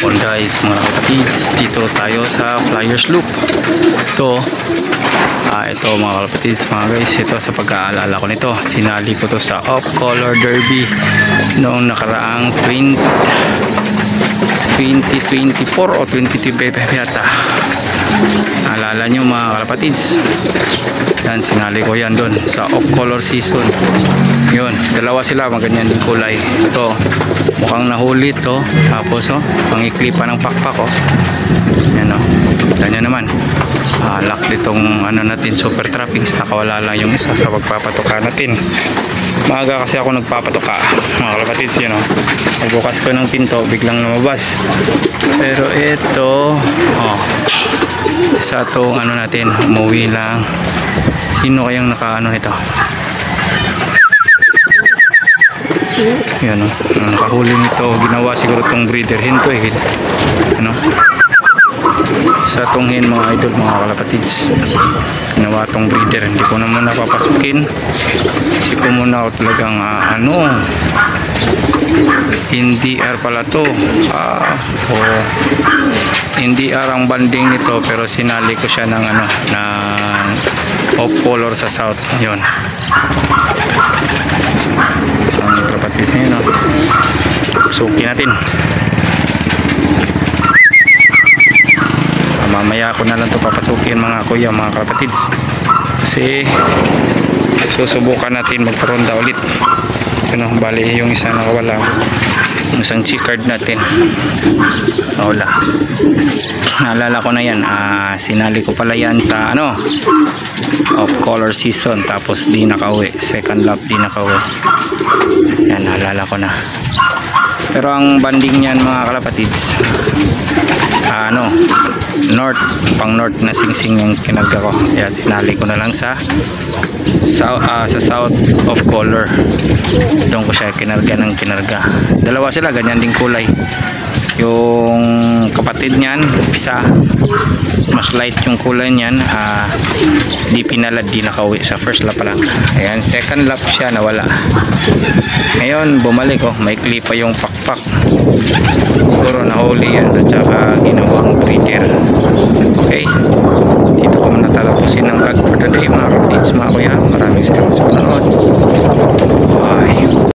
hapon guys mga kapatids, dito tayo sa Flyers Loop. Ito mga kapatids, mga guys, ito sa pag-aalala ko nito, sinali ko to sa Off Color Derby noong nakaraang 2024 o 2025 yata. Alala nyo mga kapatids, yan, sinali ko yan doon sa Off Color season. Yun, dalawa sila, maganyan din kulay. Ito mukhang nahuli to, tapos ang ikli pa ng pakpak yan kita nyo naman. Lock ditong natin, super trappings, nakawala lang yung isa sa pagpapatuka natin. Maaga kasi ako nagpapatuka mga kalapatids, yun pagbukas ko ng pinto biglang lumabas. Pero ito isa tong natin, umuwi lang. Sino kayang naka ito? Yan nakahuli nito, ginawa siguro tong breeder hen to sa tong hen mga idol, mga kalapatids, ginawa tong breeder. Hindi ko na muna papasukin kasi ko muna talagang hindi R pala to. Hindi R ang banding nito, pero sinali ko siya ng ng off color sa south. Yun ang kapatids niya, suki natin. Mamaya ako na lang ito papasukin mga kuya, mga kapatids, kasi susubukan natin magparonda ulit. Bali yung isa nakawala, yung isang checkered natin wala. Naalala ko na yan, sinali ko pala yan sa off color season, tapos di nakauwi, second lap di nakauwi. Yan, naalala ko na. Pero ang banding niyan mga kalapatids, north, pang north na singsing yung kinarga ko. Kaya sinali ko na lang sa south of color. Doon ko siya kinarga ng kinarga. Dalawa sila, ganyan din kulay. Yung kapatid niyan, isa mas light yung kulay niyan, di pinalad, di nakauwi sa first lap pa lang. Ayan, second lap siya nawala. Ngayon bumalik, may pa yung pakpak, siguro nahuli yan at saka ginawang breeder. Okay, dito ko muna tatapusin ang vlog for today mga kapatids, mga kuya. Maraming salamat sa panonood.